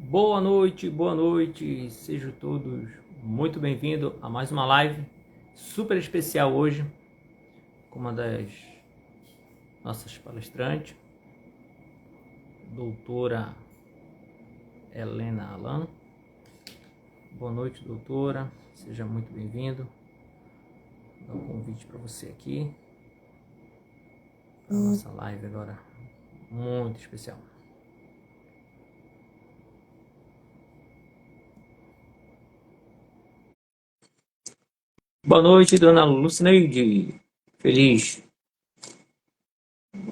Boa noite, sejam todos muito bem-vindos a mais uma live super especial hoje com uma das nossas palestrantes, doutora Helena Alan. Boa noite, doutora, seja muito bem-vindo. Vou dar um convite para você aqui, para a nossa live agora muito especial. Boa noite, dona Lucineide. Feliz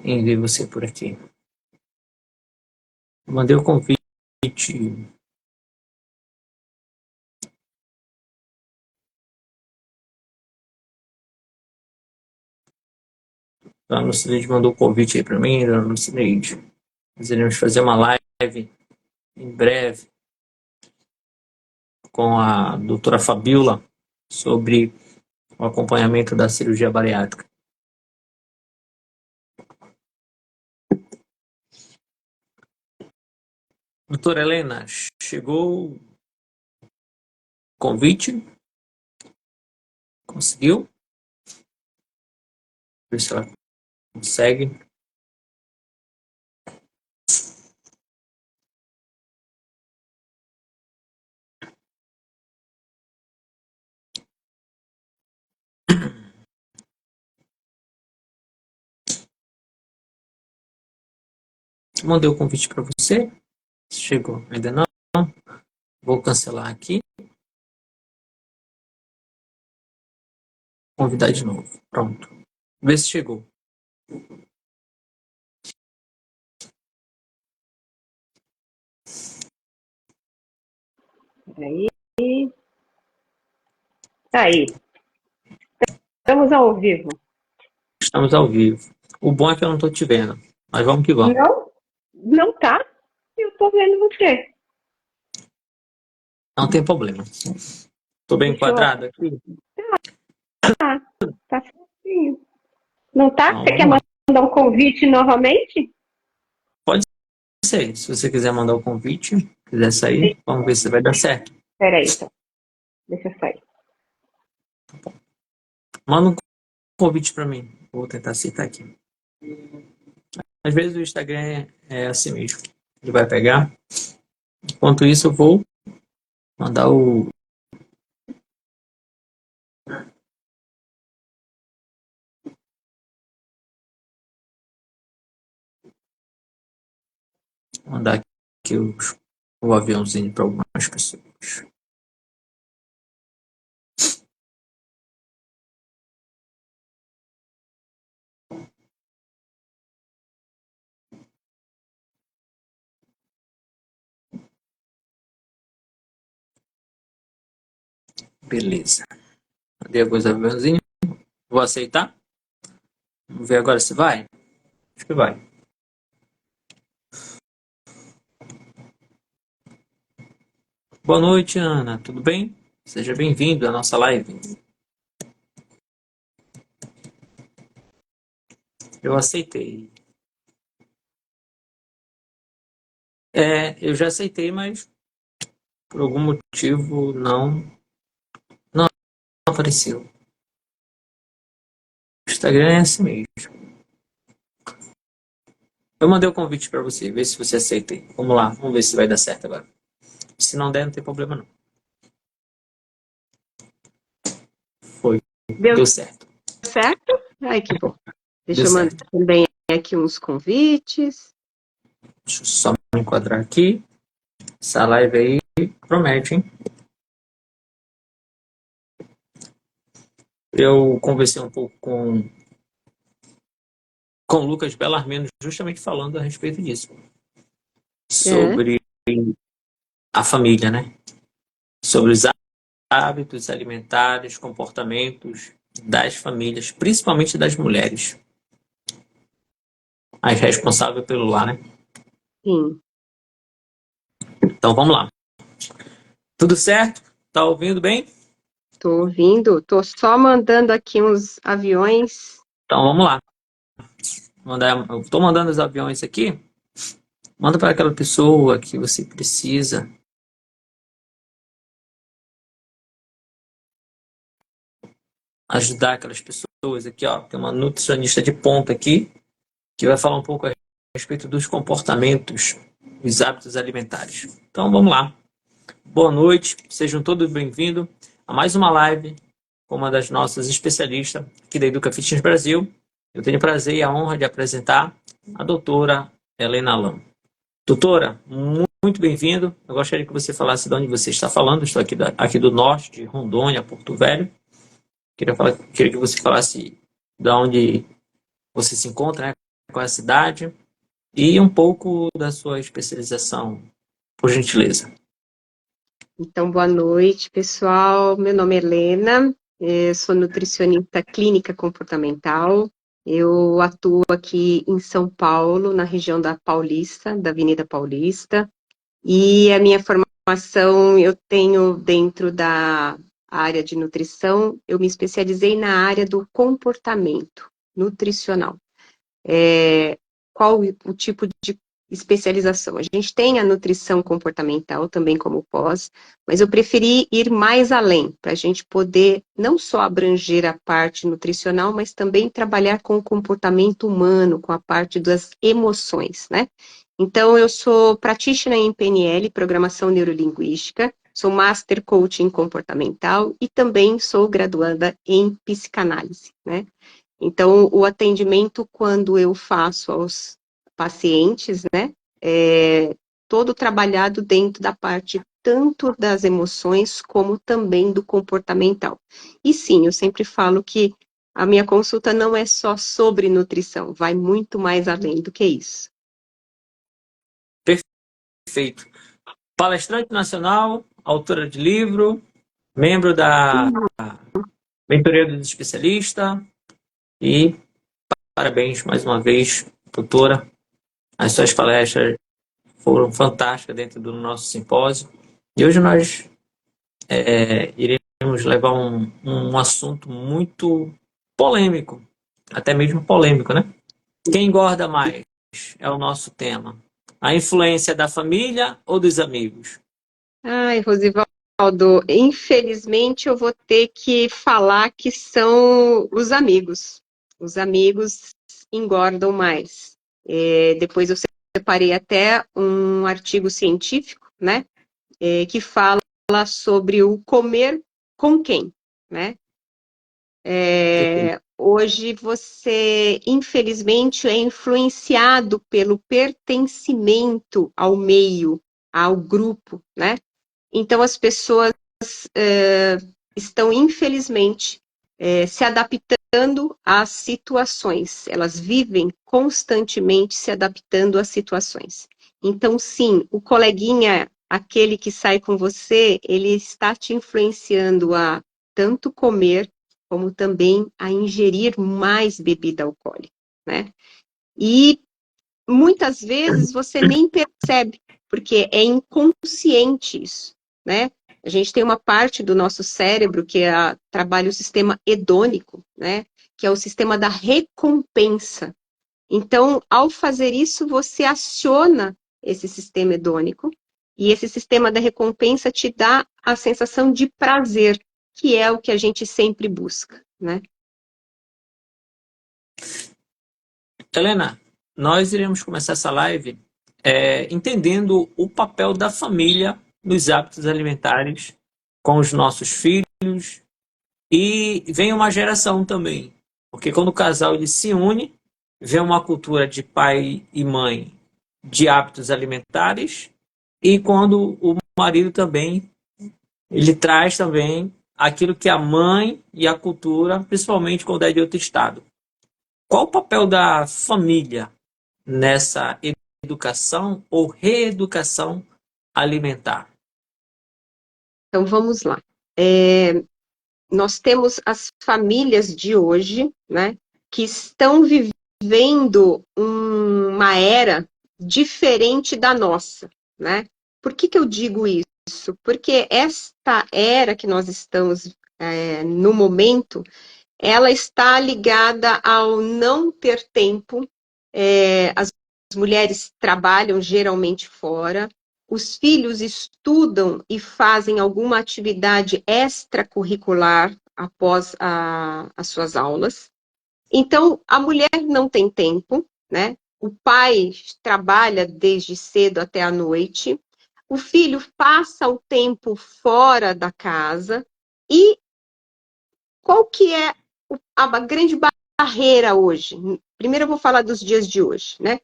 em ver você por aqui. Mandei o convite. Dona Lucineide mandou o convite aí para mim, dona Lucineide. Nós iremos fazer uma live em breve com a doutora Fabiola sobre o acompanhamento da cirurgia bariátrica. Doutora Helena, chegou o convite? Conseguiu? Ver se ela consegue. Mandei o convite para você. Chegou? Ainda não? Vou cancelar aqui. Convidar de novo. Pronto. Vê se chegou. Aí. Aí. Estamos ao vivo. Estamos ao vivo. O bom é que eu não estou te vendo. Mas vamos que vamos. Não tá? Eu tô vendo você. Não tem problema. Estou bem enquadrado aqui? Tá certinho. Não tá? Então, Você quer mandar um convite novamente? pode ser. Se você quiser mandar o convite, quiser sair, vamos ver se vai dar certo. Peraí, então. Deixa eu sair. Manda um convite para mim. Vou tentar aceitar aqui. Às vezes o Instagram é assim mesmo. Ele vai pegar. Enquanto isso, eu vou mandar o... mandar aqui o aviãozinho para algumas pessoas. Beleza. Mandei alguns aviãozinhos. Vou aceitar. Vamos ver agora se vai. Acho que vai. Boa noite, Ana. Tudo bem? Seja bem-vindo à nossa live. Eu aceitei. Eu já aceitei, mas por algum motivo não apareceu. O Instagram é assim mesmo. Eu mandei o convite para você, vê se você aceita aí. Vamos lá, vamos ver se vai dar certo agora. Se não der, não tem problema não. Foi, deu certo. Certo? Ai, que bom. Deixa Deu eu mandar certo. também aqui uns convites. Deixa eu só me enquadrar aqui. Essa live aí promete, hein? Eu conversei um pouco com o Lucas Bellarmino, justamente falando a respeito disso. Sobre a família, né? Sobre os hábitos alimentares, comportamentos das famílias, principalmente das mulheres. As responsáveis pelo lar, né? Sim. Então vamos lá. Tudo certo? Tá ouvindo bem? Tô ouvindo. Tô só mandando aqui uns aviões. Então vamos lá. Eu tô mandando os aviões aqui. Manda para aquela pessoa que você precisa ajudar aquelas pessoas aqui, ó. Tem uma nutricionista de ponta aqui que vai falar um pouco a respeito dos comportamentos, os hábitos alimentares. Então vamos lá. Boa noite, sejam todos bem-vindos a mais uma live com uma das nossas especialistas aqui da Educa Fitness Brasil. Eu tenho o prazer e a honra de apresentar a doutora Helena Lam. Doutora, muito bem-vindo. Eu gostaria que você falasse de onde você está falando. Estou aqui do norte, de Rondônia, Porto Velho. Queria que você falasse de onde você se encontra, né? Qual é a cidade e um pouco da sua especialização, por gentileza. Então, boa noite, pessoal. Meu nome é Helena, sou nutricionista clínica comportamental. Eu atuo aqui em São Paulo, na região da Paulista, da Avenida Paulista. E a minha formação eu tenho dentro da área de nutrição, eu me especializei na área do comportamento nutricional. Qual o tipo de especialização? A gente tem a nutrição comportamental também como pós, mas eu preferi ir mais além, para a gente poder não só abranger a parte nutricional, mas também trabalhar com o comportamento humano, com a parte das emoções, né? Então, eu sou practitioner em PNL, Programação Neurolinguística, sou Master Coach em Comportamental e também sou graduanda em Psicanálise, né? Então, o atendimento, quando eu faço aos pacientes, né, é todo trabalhado dentro da parte tanto das emoções como também do comportamental. E sim, eu sempre falo que a minha consulta não é só sobre nutrição, vai muito mais além do que isso. Perfeito. Palestrante nacional, autora de livro, membro da mentoria do especialista e parabéns mais uma vez, doutora. As suas palestras foram fantásticas dentro do nosso simpósio. E hoje nós iremos levar um assunto muito polêmico, até mesmo polêmico, né? Quem engorda mais é o nosso tema. A influência da família ou dos amigos? Ai, Rosivaldo, infelizmente eu vou ter que falar que são os amigos. Os amigos engordam mais. Depois eu separei até um artigo científico, né, que fala sobre o comer com quem, né? Hoje você, infelizmente, é influenciado pelo pertencimento ao meio, ao grupo, né? Então, as pessoas estão, infelizmente, se adaptando às situações. Elas vivem constantemente se adaptando às situações. Então, sim, o coleguinha, aquele que sai com você, ele está te influenciando a tanto comer, como também a ingerir mais bebida alcoólica, né? E muitas vezes você nem percebe, porque é inconsciente isso, né? A gente tem uma parte do nosso cérebro que trabalha o sistema hedônico, né? Que é o sistema da recompensa. Então, ao fazer isso, você aciona esse sistema hedônico e esse sistema da recompensa te dá a sensação de prazer, que é o que a gente sempre busca, né? Helena, nós iremos começar essa live entendendo o papel da família nos hábitos alimentares com os nossos filhos e vem uma geração também, porque quando o casal ele se une, vem uma cultura de pai e mãe de hábitos alimentares e quando o marido também ele traz também aquilo que a mãe e a cultura, principalmente quando é de outro estado. Qual o papel da família nessa educação ou reeducação alimentar? Então, vamos lá. Nós temos as famílias de hoje, né, que estão vivendo uma era diferente da nossa, né? Por que eu digo isso? Porque esta era que nós estamos no momento, ela está ligada ao não ter tempo. As mulheres trabalham geralmente fora, os filhos estudam e fazem alguma atividade extracurricular após as suas aulas. Então, a mulher não tem tempo, né? O pai trabalha desde cedo até a noite, o filho passa o tempo fora da casa, e qual que é a grande barreira hoje? Primeiro eu vou falar dos dias de hoje, né?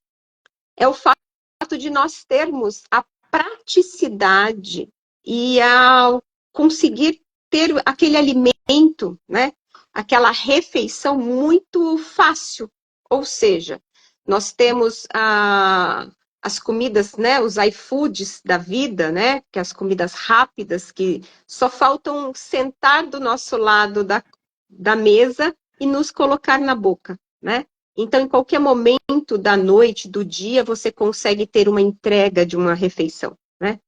É o fato de nós termos a praticidade e ao conseguir ter aquele alimento, né? Aquela refeição muito fácil. Ou seja, nós temos as comidas, né? Os iFoods da vida, né? Que é as comidas rápidas que só faltam sentar do nosso lado da mesa e nos colocar na boca, né? Então, em qualquer momento da noite, do dia, você consegue ter uma entrega de uma refeição, né?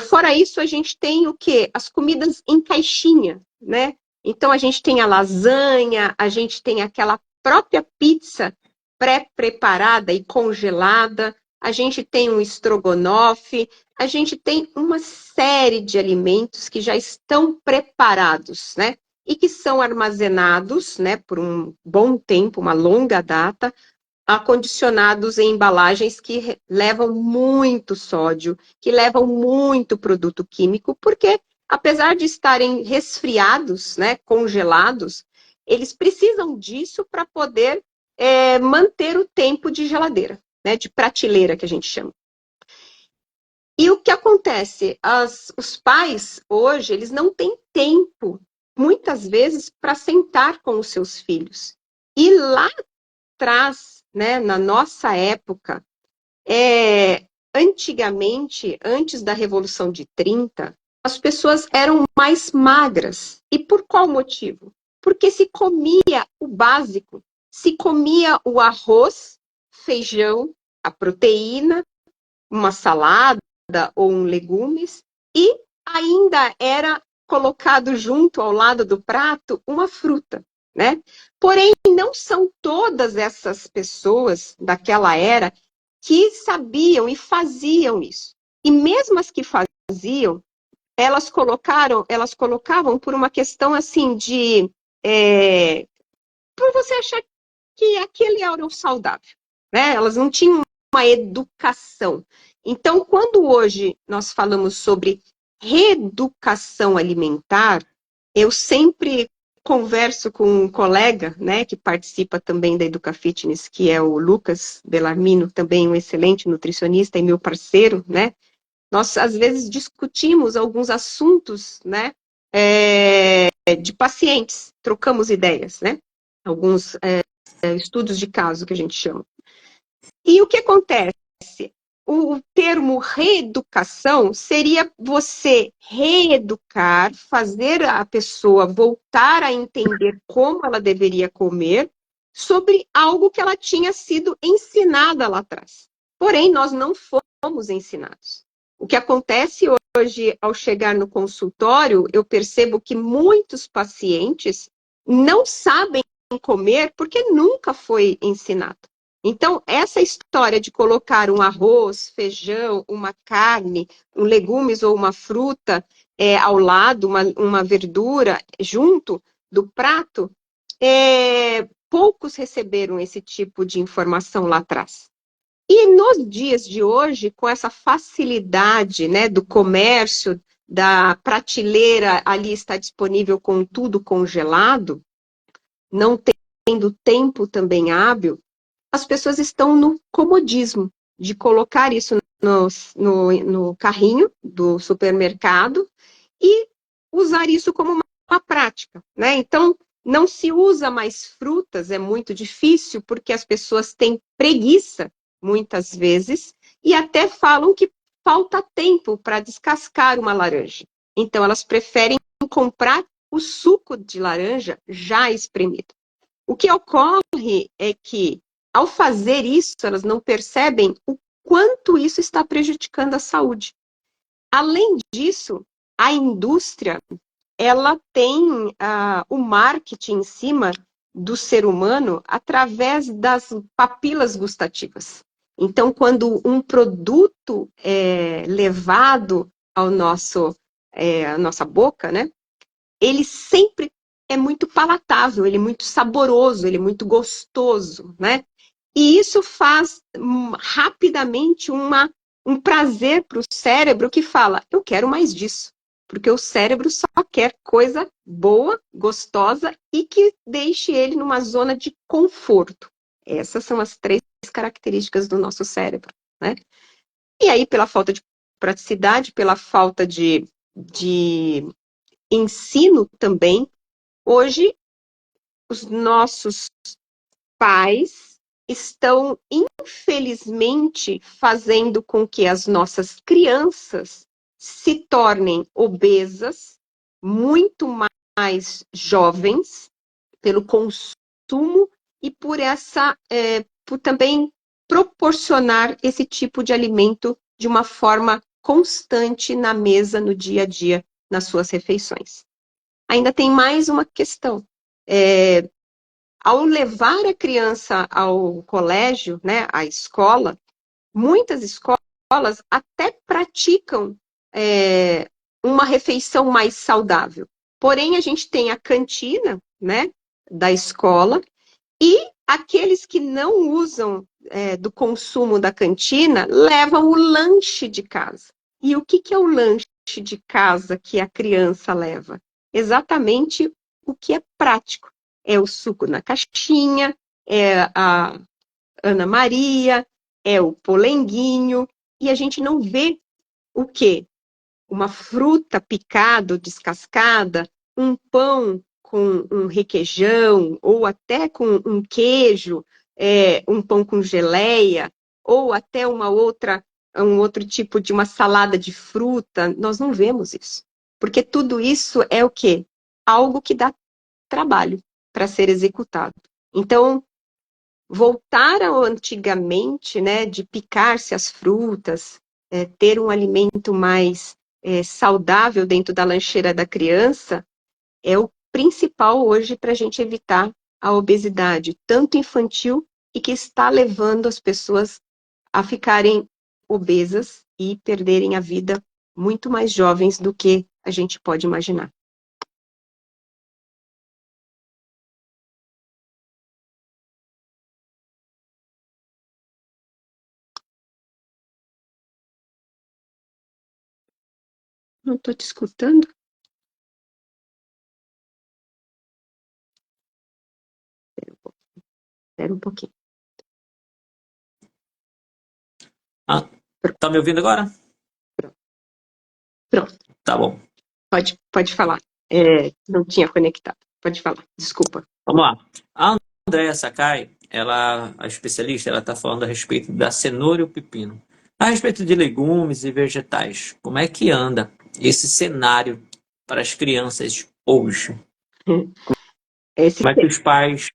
Fora isso, a gente tem o quê? As comidas em caixinha, né? Então, a gente tem a lasanha, a gente tem aquela própria pizza pré-preparada e congelada, a gente tem um estrogonofe, a gente tem uma série de alimentos que já estão preparados, né? E que são armazenados, né, por um bom tempo, uma longa data, acondicionados em embalagens que levam muito sódio, que levam muito produto químico, porque apesar de estarem resfriados, né, congelados, eles precisam disso para poder manter o tempo de geladeira, né, de prateleira que a gente chama. E o que acontece? Os pais hoje, eles não têm tempo, muitas vezes, para sentar com os seus filhos. E lá atrás, né, na nossa época, antigamente, antes da Revolução de 30, as pessoas eram mais magras. E por qual motivo? Porque se comia o básico, se comia o arroz, feijão, a proteína, uma salada ou um legumes, e ainda era colocado junto ao lado do prato uma fruta, né? Porém, não são todas essas pessoas daquela era que sabiam e faziam isso. E mesmo as que faziam, elas colocavam por uma questão assim de por você achar que aquele era o saudável, né? Elas não tinham uma educação. Então, quando hoje nós falamos sobre reeducação alimentar, eu sempre converso com um colega, né, que participa também da Educa Fitness, que é o Lucas Bellarmino, também um excelente nutricionista e meu parceiro, né? Nós, às vezes, discutimos alguns assuntos, né, de pacientes, trocamos ideias, né? Alguns estudos de caso, que a gente chama. E o que acontece? O termo reeducação seria você reeducar, fazer a pessoa voltar a entender como ela deveria comer sobre algo que ela tinha sido ensinada lá atrás. Porém, nós não fomos ensinados. O que acontece hoje, ao chegar no consultório, eu percebo que muitos pacientes não sabem comer porque nunca foi ensinado. Então, essa história de colocar um arroz, feijão, uma carne, um legumes ou uma fruta ao lado, uma verdura junto do prato, poucos receberam esse tipo de informação lá atrás. E nos dias de hoje, com essa facilidade, né, do comércio, da prateleira ali está disponível com tudo congelado, não tendo tempo também hábil, as pessoas estão no comodismo de colocar isso no carrinho do supermercado e usar isso como uma prática, né? Então, não se usa mais frutas, é muito difícil, porque as pessoas têm preguiça, muitas vezes, e até falam que falta tempo para descascar uma laranja. Então, elas preferem comprar o suco de laranja já espremido. O que ocorre é que, ao fazer isso, elas não percebem o quanto isso está prejudicando a saúde. Além disso, a indústria, ela tem o marketing em cima do ser humano através das papilas gustativas. Então, quando um produto é levado ao à nossa boca, né, ele sempre é muito palatável, ele é muito saboroso, ele é muito gostoso, né? E isso faz rapidamente um prazer para o cérebro que fala, eu quero mais disso. Porque o cérebro só quer coisa boa, gostosa e que deixe ele numa zona de conforto. Essas são as 3 características do nosso cérebro, né? E aí, pela falta de praticidade, pela falta de ensino também, hoje os nossos pais estão, infelizmente, fazendo com que as nossas crianças se tornem obesas, muito mais jovens, pelo consumo e por também proporcionar esse tipo de alimento de uma forma constante na mesa, no dia a dia, nas suas refeições. Ainda tem mais uma questão. Ao levar a criança ao colégio, né, à escola, muitas escolas até praticam uma refeição mais saudável. Porém, a gente tem a cantina, né, da escola, e aqueles que não usam do consumo da cantina levam o lanche de casa. E o que é o lanche de casa que a criança leva? Exatamente o que é prático. É o suco na caixinha, é a Ana Maria, é o polenguinho, e a gente não vê o quê? Uma fruta picada, descascada, um pão com um requeijão, ou até com um queijo, um pão com geleia, ou até um outro tipo de uma salada de fruta. Nós não vemos isso. Porque tudo isso é o quê? Algo que dá trabalho para ser executado. Então, voltar ao antigamente, né, de picar-se as frutas, ter um alimento mais saudável dentro da lancheira da criança, é o principal hoje para a gente evitar a obesidade, tanto infantil, e que está levando as pessoas a ficarem obesas e perderem a vida muito mais jovens do que a gente pode imaginar. Não estou te escutando? Espera um pouquinho. Ah, tá me ouvindo agora? Pronto. Tá bom. Pode falar. Não tinha conectado. Pode falar. Desculpa. Vamos lá. A Andréa Sakai, a especialista, ela está falando a respeito da cenoura e o pepino. A respeito de legumes e vegetais, como é que anda esse cenário para as crianças hoje? Esse, Como é que os pais...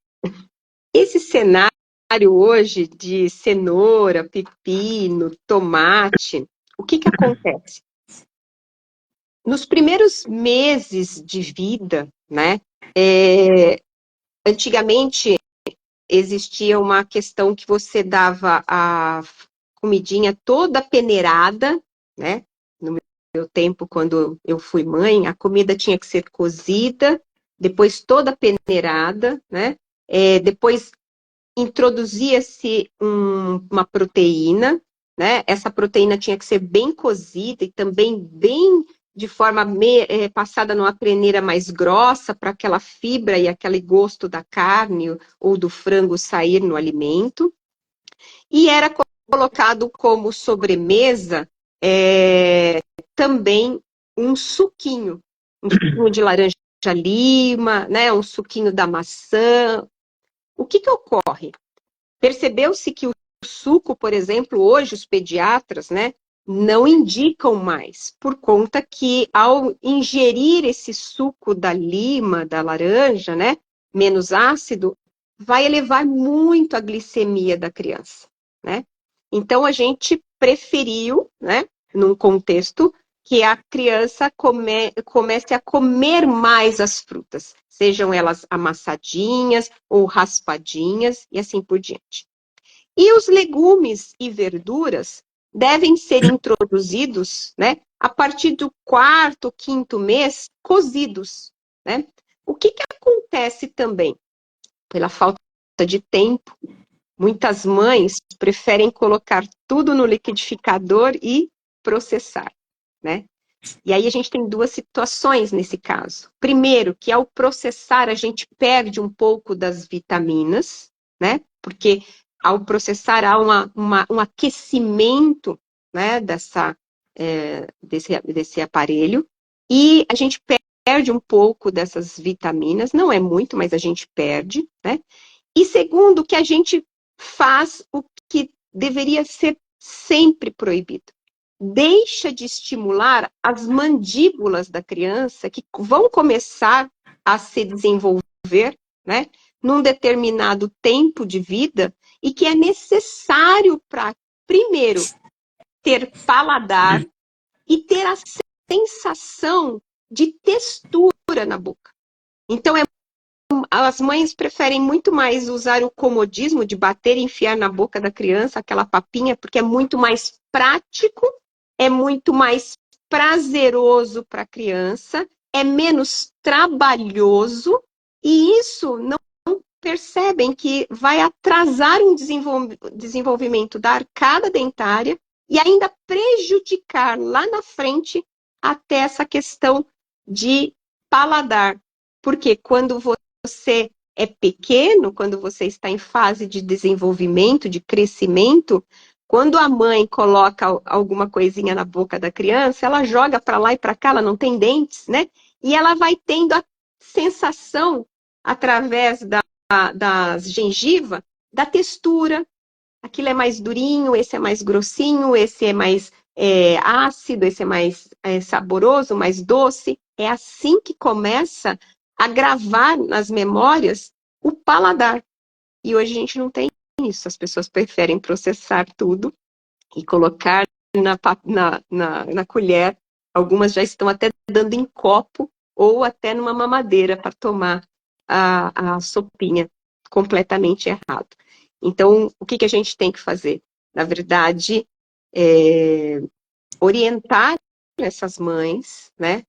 esse cenário hoje de cenoura, pepino, tomate, o que acontece? Nos primeiros meses de vida, né? Antigamente existia uma questão que você dava a comidinha toda peneirada, né? No meu tempo, quando eu fui mãe, a comida tinha que ser cozida, depois toda peneirada, né? Depois introduzia-se uma proteína, né? Essa proteína tinha que ser bem cozida e também bem de forma passada numa peneira mais grossa para aquela fibra e aquele gosto da carne ou do frango sair no alimento. E era colocado como sobremesa também um suquinho de laranja lima, né? Um suquinho da maçã. O que ocorre? Percebeu-se que o suco, por exemplo, hoje os pediatras, né, não indicam mais, por conta que ao ingerir esse suco da lima, da laranja, né, menos ácido, vai elevar muito a glicemia da criança, né? Então a gente preferiu, né, num contexto que a criança comece a comer mais as frutas, sejam elas amassadinhas ou raspadinhas e assim por diante. E os legumes e verduras devem ser introduzidos, né, a partir do quarto, quinto mês, cozidos, né? O que acontece também? Pela falta de tempo, muitas mães preferem colocar tudo no liquidificador e processar, né? E aí a gente tem duas situações nesse caso. Primeiro, que ao processar a gente perde um pouco das vitaminas, né? Porque ao processar há um aquecimento, né, desse aparelho, e a gente perde um pouco dessas vitaminas, não é muito, mas a gente perde, né? E segundo, que a gente faz o que deveria ser sempre proibido. Deixa de estimular as mandíbulas da criança, que vão começar a se desenvolver, né, num determinado tempo de vida, e que é necessário para, primeiro, ter paladar e ter a sensação de textura na boca. Então, as mães preferem muito mais usar o comodismo de bater e enfiar na boca da criança aquela papinha, porque é muito mais prático, é muito mais prazeroso para a criança, é menos trabalhoso, e isso não percebem que vai atrasar um desenvolvimento da arcada dentária e ainda prejudicar lá na frente até essa questão de paladar. Porque quando você é pequeno, quando você está em fase de desenvolvimento, de crescimento, quando a mãe coloca alguma coisinha na boca da criança, ela joga para lá e para cá, ela não tem dentes, né? E ela vai tendo a sensação, através das gengivas, da textura. Aquilo é mais durinho, esse é mais grossinho, esse é mais ácido, esse é mais saboroso, mais doce. É assim que começa a gravar nas memórias o paladar. E hoje a gente não tem isso. As pessoas preferem processar tudo e colocar na colher. Algumas já estão até dando em copo ou até numa mamadeira para tomar a sopinha, completamente errado. Então, o que a gente tem que fazer? Na verdade, orientar essas mães, né,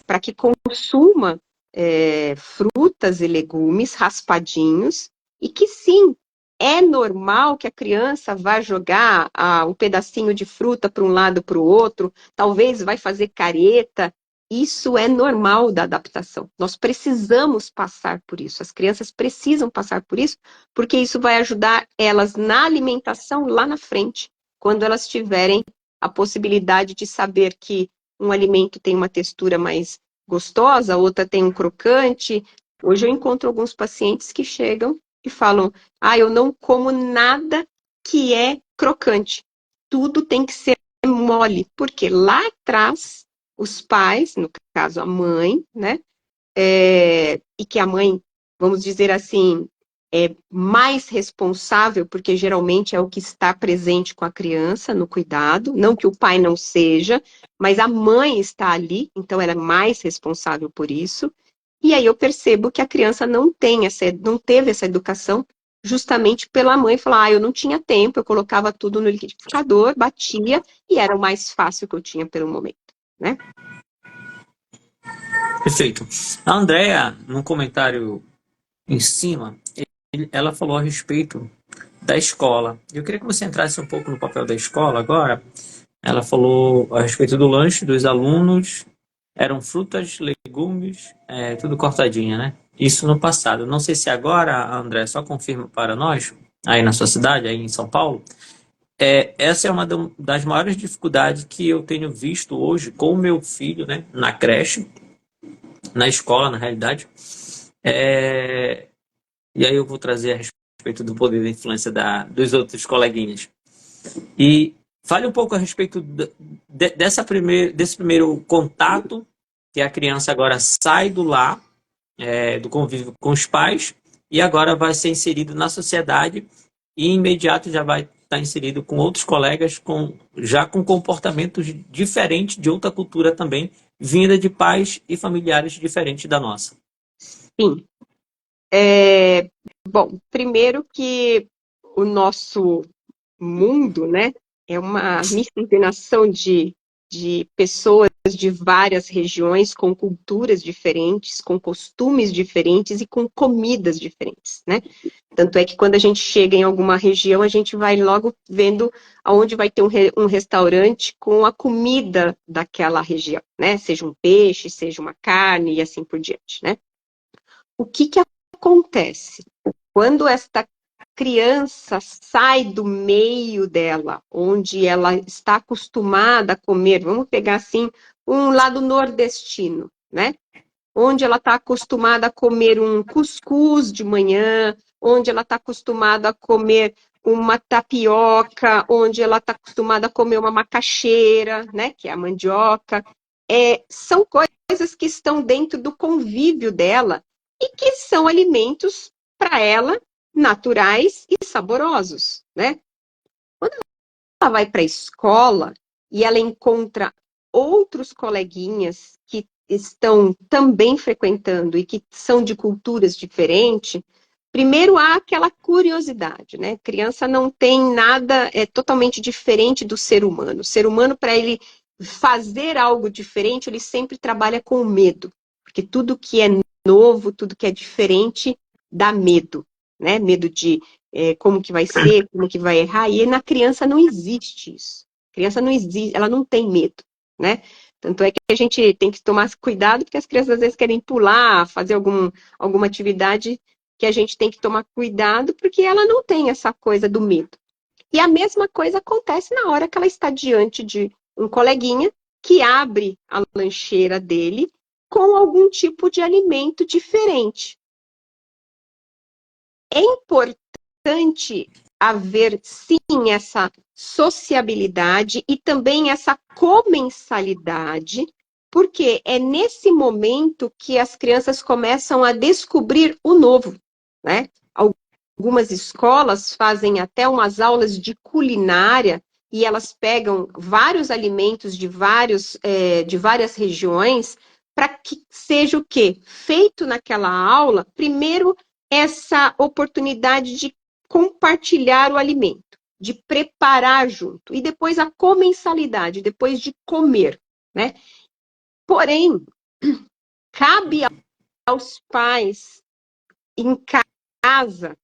para que consuma frutas e legumes raspadinhos, e que sim, é normal que a criança vá jogar um pedacinho de fruta para um lado para o outro, talvez vai fazer careta. Isso é normal da adaptação. Nós precisamos passar por isso. As crianças precisam passar por isso, porque isso vai ajudar elas na alimentação lá na frente, quando elas tiverem a possibilidade de saber que um alimento tem uma textura mais gostosa, outra tem um crocante. Hoje eu encontro alguns pacientes que chegam e falam: eu não como nada que é crocante. Tudo tem que ser mole, porque lá atrás os pais, no caso a mãe, né, e que a mãe, vamos dizer assim, é mais responsável, porque geralmente é o que está presente com a criança no cuidado, não que o pai não seja, mas a mãe está ali, então ela é mais responsável por isso. E aí eu percebo que a criança não teve essa educação, justamente pela mãe falar: eu não tinha tempo, eu colocava tudo no liquidificador, batia, e era o mais fácil que eu tinha pelo momento, né? Perfeito. A Andrea, num comentário em cima, ela falou a respeito da escola. Eu queria que você entrasse um pouco no papel da escola agora. Ela falou a respeito do lanche dos alunos, eram frutas, legumes, tudo cortadinha, né? Isso no passado. Não sei se agora, André, só confirma para nós, aí na sua cidade, aí em São Paulo. Essa é uma das maiores dificuldades que eu tenho visto hoje com o meu filho, né? Na creche, na escola, na realidade. E aí eu vou trazer a respeito do poder da influência dos outros coleguinhas. E fale um pouco a respeito desse primeiro contato, que a criança agora sai do lar, do convívio com os pais, e agora vai ser inserido na sociedade e imediato já vai estar inserido com outros colegas, já com comportamentos diferentes de outra cultura também, vinda de pais e familiares diferentes da nossa. Sim. Bom, primeiro que o nosso mundo, né, é uma miscigenação de pessoas de várias regiões, com culturas diferentes, com costumes diferentes e com comidas diferentes, né? Tanto é que quando a gente chega em alguma região, a gente vai logo vendo aonde vai ter um restaurante com a comida daquela região, né? Seja um peixe, seja uma carne e assim por diante, né? O que acontece? Quando esta criança sai do meio dela, onde ela está acostumada a comer, vamos pegar assim, um lado nordestino, né? Onde ela está acostumada a comer um cuscuz de manhã, onde ela está acostumada a comer uma tapioca, onde ela está acostumada a comer uma macaxeira, né? Que é a mandioca. São coisas que estão dentro do convívio dela e que são alimentos para ela naturais e saborosos, né? Quando ela vai para a escola e ela encontra outros coleguinhas que estão também frequentando e que são de culturas diferentes, primeiro há aquela curiosidade, né? Criança não tem nada, é totalmente diferente do ser humano. O ser humano, para ele fazer algo diferente, ele sempre trabalha com medo, porque tudo que é novo, tudo que é diferente, dá medo, né? Medo de como que vai ser, como que vai errar, e na criança não existe isso. A criança não existe, ela não tem medo, né? Tanto é que a gente tem que tomar cuidado, porque as crianças às vezes querem pular, fazer alguma atividade que a gente tem que tomar cuidado, porque ela não tem essa coisa do medo. E a mesma coisa acontece na hora que ela está diante de um coleguinha que abre a lancheira dele com algum tipo de alimento diferente. É importante haver, sim, essa sociabilidade e também essa comensalidade, porque é nesse momento que as crianças começam a descobrir o novo, né? Algumas escolas fazem até umas aulas de culinária e elas pegam vários alimentos de várias regiões para que seja o quê? Feito naquela aula, primeiro essa oportunidade de compartilhar o alimento, de preparar junto, e depois a comensalidade, depois de comer, né? Porém, cabe aos pais em casa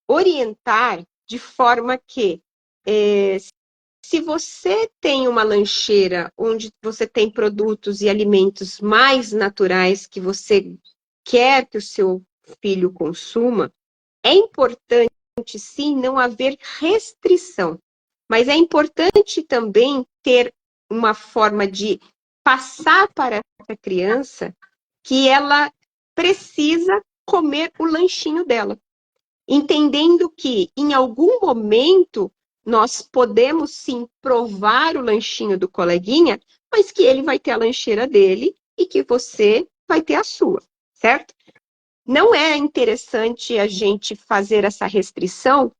orientar de forma que se você tem uma lancheira onde você tem produtos e alimentos mais naturais que você quer que o seu filho consuma, é importante, sim, não haver restrição, mas é importante também ter uma forma de passar para essa criança que ela precisa comer o lanchinho dela, entendendo que em algum momento nós podemos sim provar o lanchinho do coleguinha, mas que ele vai ter a lancheira dele e que você vai ter a sua, certo? Não é interessante a gente fazer essa restrição,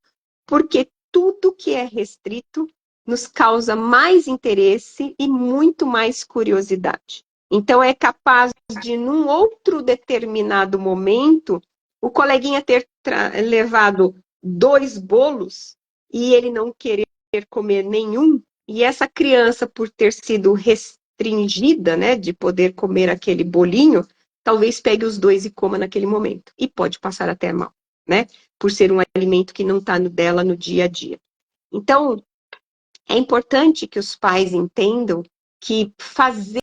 porque tudo que é restrito nos causa mais interesse e muito mais curiosidade. Então, é capaz de, num outro determinado momento, o coleguinha ter levado 2 bolos e ele não querer comer nenhum, e essa criança, por ter sido restringida, né, de poder comer aquele bolinho, talvez pegue os 2 e coma naquele momento. E pode passar até mal, né? Por ser um alimento que não está no dela no dia a dia. Então, é importante que os pais entendam que fazer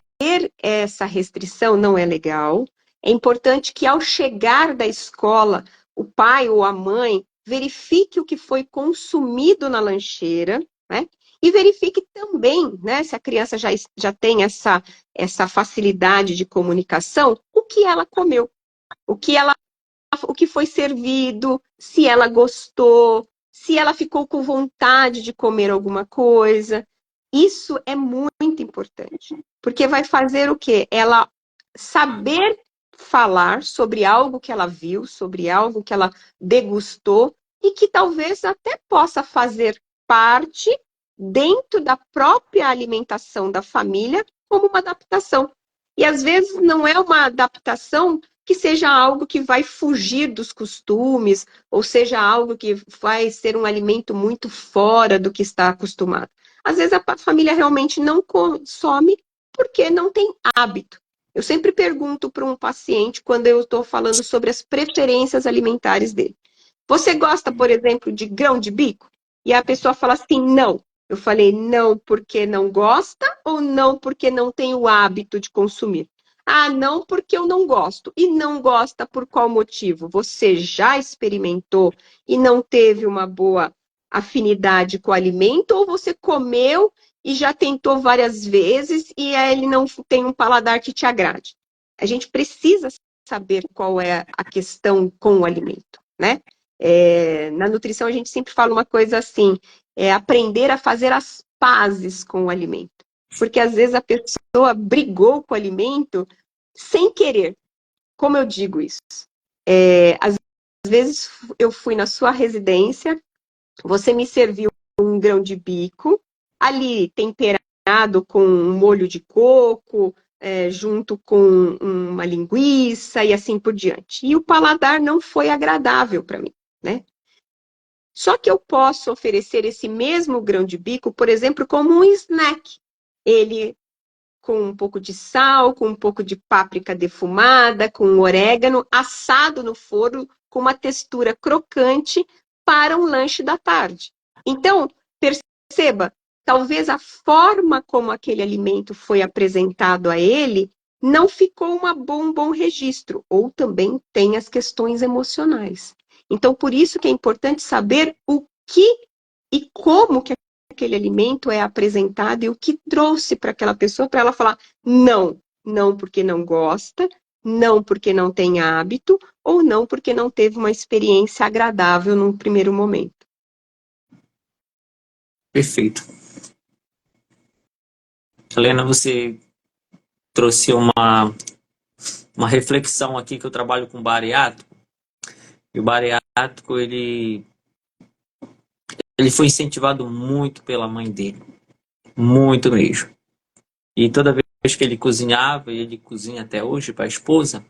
essa restrição não é legal. É importante que, ao chegar da escola, o pai ou a mãe verifique o que foi consumido na lancheira, né? E verifique também, né, se a criança já tem essa facilidade de comunicação, o que ela comeu, o que foi servido, se ela gostou, se ela ficou com vontade de comer alguma coisa. Isso é muito importante, porque vai fazer o quê? Ela saber falar sobre algo que ela viu, sobre algo que ela degustou e que talvez até possa fazer parte dentro da própria alimentação da família como uma adaptação. E às vezes não é uma adaptação que seja algo que vai fugir dos costumes, ou seja algo que vai ser um alimento muito fora do que está acostumado. Às vezes a família realmente não consome porque não tem hábito. Eu sempre pergunto para um paciente, quando eu estou falando sobre as preferências alimentares dele. Você gosta, por exemplo, de grão de bico? E a pessoa fala assim, não. Eu falei, não porque não gosta ou não porque não tem o hábito de consumir? Ah, não porque eu não gosto. E não gosta por qual motivo? Você já experimentou e não teve uma boa afinidade com o alimento, ou você comeu e já tentou várias vezes e ele não tem um paladar que te agrade? A gente precisa saber qual é a questão com o alimento, né? Na nutrição a gente sempre fala uma coisa assim, aprender a fazer as pazes com o alimento. Porque às vezes a pessoa brigou com o alimento sem querer. Como eu digo isso? Às vezes eu fui na sua residência, você me serviu um grão de bico, ali temperado com um molho de coco, junto com uma linguiça e assim por diante. E o paladar não foi agradável para mim, né? Só que eu posso oferecer esse mesmo grão de bico, por exemplo, como um snack. Ele com um pouco de sal, com um pouco de páprica defumada, com orégano, assado no forno, com uma textura crocante para um lanche da tarde. Então, perceba, talvez a forma como aquele alimento foi apresentado a ele não ficou um bom registro, ou também tem as questões emocionais. Então, por isso que é importante saber o que e como que aquele alimento é apresentado e o que trouxe para aquela pessoa, para ela falar não, não porque não gosta, não porque não tem hábito, ou não porque não teve uma experiência agradável num primeiro momento. Perfeito. Helena, você trouxe uma reflexão aqui, que eu trabalho com bariátrico, e o bariátrico, ele foi incentivado muito pela mãe dele, muito mesmo. E toda vez que ele cozinhava, e ele cozinha até hoje para a esposa,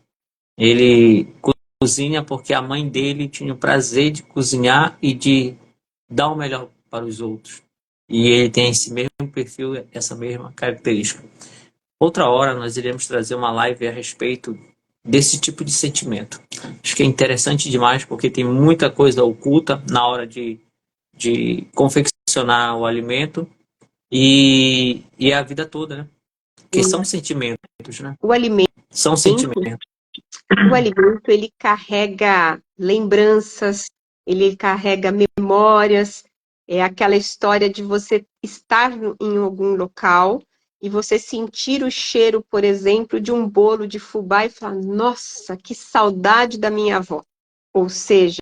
ele cozinha porque a mãe dele tinha o prazer de cozinhar e de dar o melhor para os outros. E ele tem esse mesmo perfil, essa mesma característica. Outra hora nós iremos trazer uma live a respeito desse tipo de sentimento. Acho que é interessante demais, porque tem muita coisa oculta na hora de confeccionar o alimento e a vida toda, né? Que são sentimentos, né? O alimento, São sentimentos. ele carrega lembranças, ele carrega memórias, é aquela história de você estar em algum local e você sentir o cheiro, por exemplo, de um bolo de fubá e falar, nossa, que saudade da minha avó. Ou seja,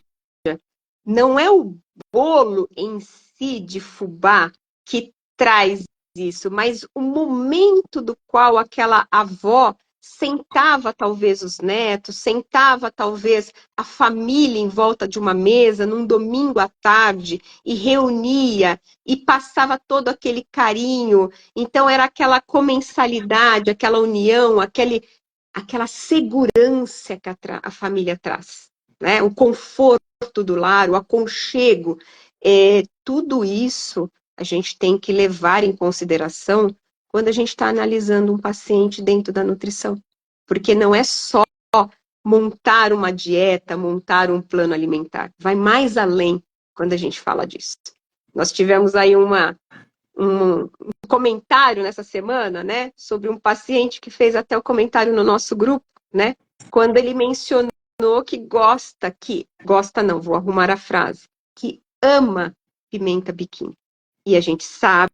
não é o bolo em si de fubá que traz isso, mas o momento do qual aquela avó sentava talvez os netos, sentava talvez a família em volta de uma mesa num domingo à tarde e reunia e passava todo aquele carinho. Então era aquela comensalidade, aquela união, aquela segurança que a família traz, né? O conforto do lar, o aconchego, tudo isso a gente tem que levar em consideração quando a gente está analisando um paciente dentro da nutrição. Porque não é só montar uma dieta, montar um plano alimentar. Vai mais além quando a gente fala disso. Nós tivemos aí um comentário nessa semana, né, sobre um paciente que fez até o comentário no nosso grupo, né, quando ele mencionou que gosta não, vou arrumar a frase, que ama pimenta biquinho. E a gente sabe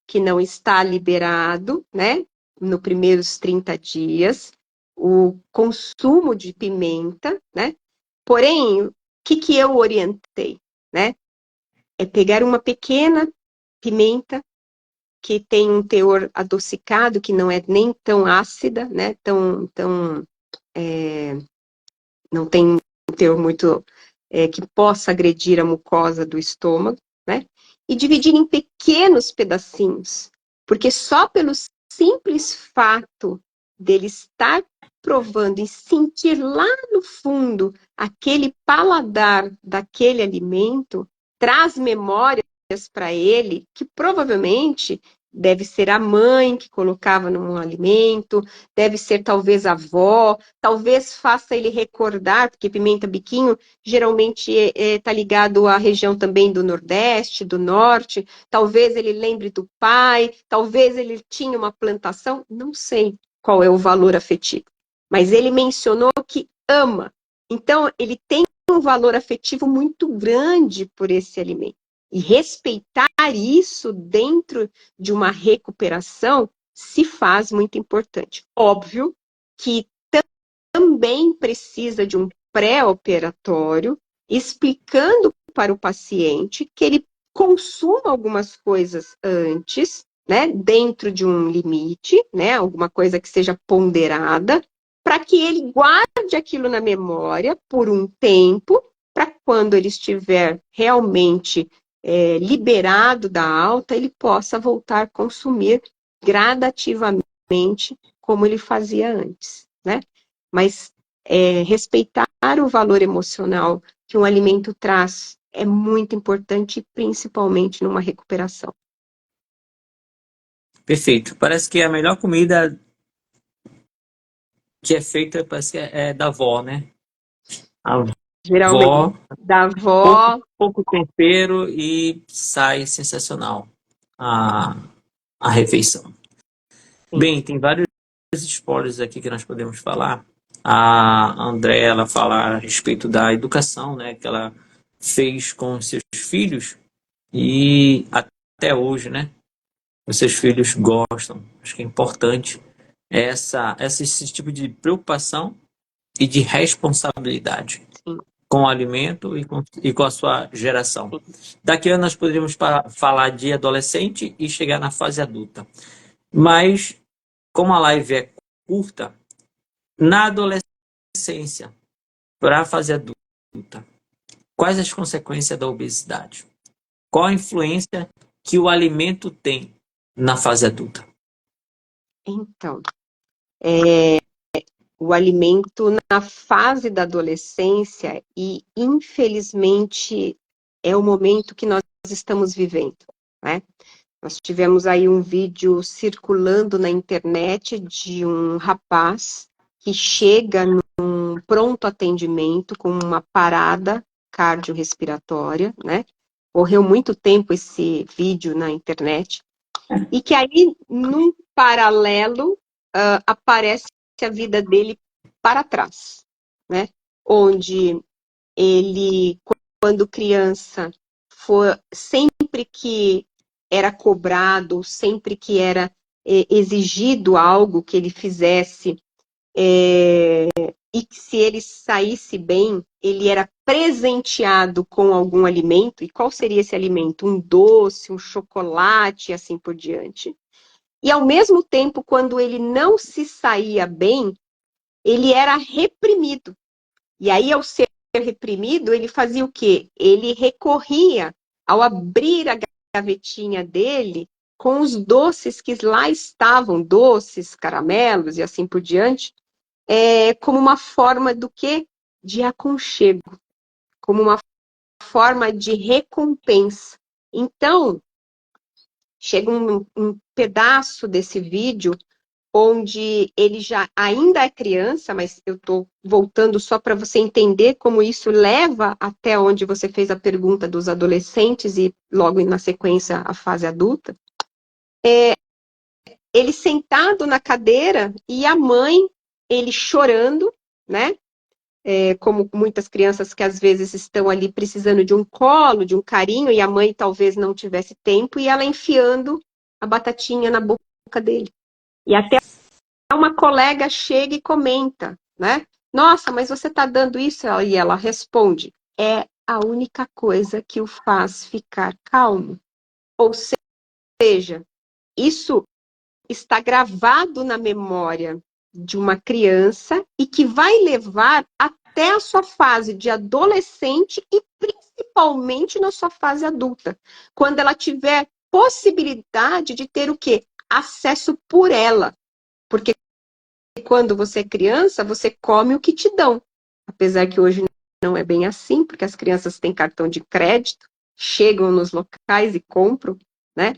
que não está liberado, né, nos primeiros 30 dias, o consumo de pimenta, né, porém, o que eu orientei, né, é pegar uma pequena pimenta que tem um teor adocicado, que não é nem tão ácida, né, não tem um teor muito que possa agredir a mucosa do estômago, né? E dividir em pequenos pedacinhos, porque só pelo simples fato dele estar provando e sentir lá no fundo aquele paladar daquele alimento, traz memórias para ele que provavelmente deve ser a mãe que colocava num alimento, deve ser talvez a avó, talvez faça ele recordar, porque pimenta biquinho geralmente está ligado à região também do Nordeste, do Norte, talvez ele lembre do pai, talvez ele tinha uma plantação, não sei qual é o valor afetivo, mas ele mencionou que ama, então ele tem um valor afetivo muito grande por esse alimento. E respeitar isso dentro de uma recuperação se faz muito importante. Óbvio que também precisa de um pré-operatório explicando para o paciente que ele consuma algumas coisas antes, né, dentro de um limite, né, alguma coisa que seja ponderada, para que ele guarde aquilo na memória por um tempo, para quando ele estiver realmente liberado da alta, ele possa voltar a consumir gradativamente como ele fazia antes, né? Mas respeitar o valor emocional que um alimento traz é muito importante, principalmente numa recuperação. Perfeito. Parece que a melhor comida que é feita parece que é da avó, né? A Geralmente, avó, da avó, pouco tempero e sai sensacional a, a refeição. sim, Bem, tem vários spoilers aqui que nós podemos falar. A André, ela fala a respeito da educação, né, que ela fez com os seus filhos e até hoje, né, os seus filhos gostam. Acho que é importante esse tipo de preocupação e de responsabilidade sim, com o alimento e com a sua geração. Daqui a nós poderíamos falar de adolescente e chegar na fase adulta. Mas, como a live é curta, na adolescência, para a fase adulta, quais as consequências da obesidade? Qual a influência que o alimento tem na fase adulta? então, o alimento na fase da adolescência e, infelizmente, é o momento que nós estamos vivendo, né? Nós tivemos aí um vídeo circulando na internet de um rapaz que chega num pronto atendimento com uma parada cardiorrespiratória, né? Correu muito tempo esse vídeo na internet. E que aí, num paralelo, aparece a vida dele para trás, né? Onde ele, quando criança, foi sempre que era cobrado, sempre que era exigido algo que ele fizesse, e que se ele saísse bem, ele era presenteado com algum alimento. E qual seria esse alimento? Um doce, um chocolate e assim por diante. E ao mesmo tempo, quando ele não se saía bem, ele era reprimido. E aí, ao ser reprimido, ele fazia o quê? Ele recorria ao abrir a gavetinha dele com os doces que lá estavam, doces, caramelos e assim por diante, como uma forma do quê? De aconchego, como uma forma de recompensa. Então, chega um pedaço desse vídeo onde ele já ainda é criança, mas eu estou voltando só para você entender como isso leva até onde você fez a pergunta dos adolescentes e logo na sequência a fase adulta. Ele sentado na cadeira e a mãe, ele chorando, né? Como muitas crianças que às vezes estão ali precisando de um colo, de um carinho, e a mãe talvez não tivesse tempo, e ela enfiando a batatinha na boca dele. E até uma colega chega e comenta, né? Nossa, mas você está dando isso? E ela responde: é a única coisa que o faz ficar calmo. Ou seja, isso está gravado na memória de uma criança e que vai levar até a sua fase de adolescente e principalmente na sua fase adulta, quando ela tiver possibilidade de ter o quê? Acesso por ela. Porque quando você é criança, você come o que te dão. Apesar que hoje não é bem assim, porque as crianças têm cartão de crédito, chegam nos locais e compram, né?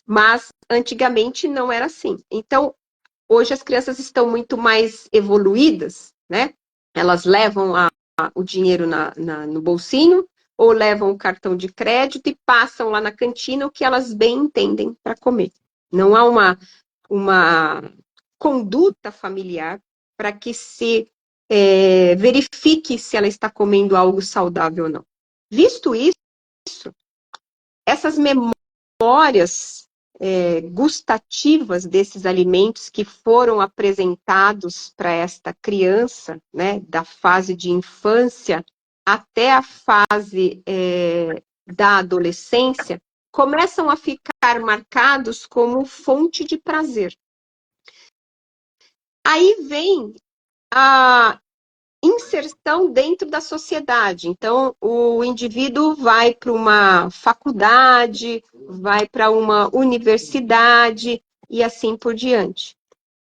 Mas antigamente não era assim. Então, hoje as crianças estão muito mais evoluídas, né? Elas levam o dinheiro no bolsinho, ou levam o cartão de crédito e passam lá na cantina o que elas bem entendem para comer. Não há uma conduta familiar para que se verifique se ela está comendo algo saudável ou não. Visto isso, essas memórias gustativas desses alimentos que foram apresentados para esta criança, né, da fase de infância até a fase da adolescência, começam a ficar marcados como fonte de prazer. Aí vem a inserção dentro da sociedade. Então, o indivíduo vai para uma faculdade, vai para uma universidade e assim por diante.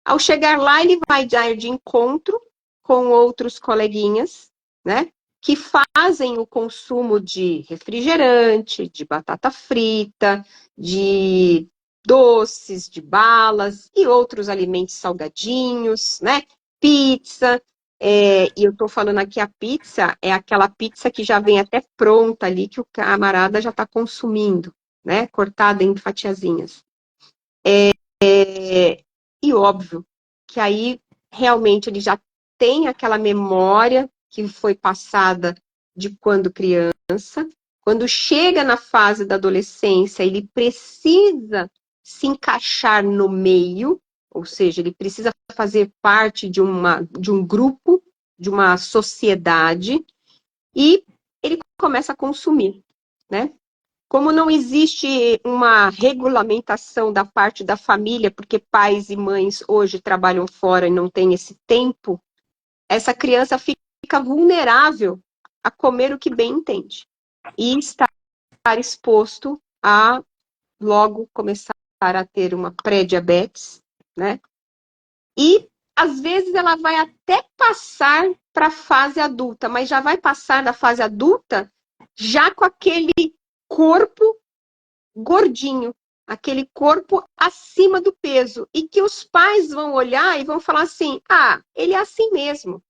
Ao chegar lá, ele vai dar de encontro com outros coleguinhas, né, que fazem o consumo de refrigerante, de batata frita, de doces, de balas e outros alimentos salgadinhos, né, pizza. E eu estou falando aqui a pizza, é aquela pizza que já vem até pronta ali, que o camarada já está consumindo, né, cortada em fatiazinhas. E óbvio que aí realmente ele já tem aquela memória que foi passada de quando criança. Quando chega na fase da adolescência, ele precisa se encaixar no meio, ou seja, ele precisa fazer parte de um grupo, de uma sociedade, e ele começa a consumir, né? Como não existe uma regulamentação da parte da família, porque pais e mães hoje trabalham fora e não têm esse tempo, essa criança fica vulnerável a comer o que bem entende. E estar exposto a logo começar a ter uma pré-diabetes, né? E às vezes ela vai até passar para a fase adulta, mas já vai passar da fase adulta já com aquele corpo gordinho, aquele corpo acima do peso, e que os pais vão olhar e vão falar assim, ele é assim mesmo.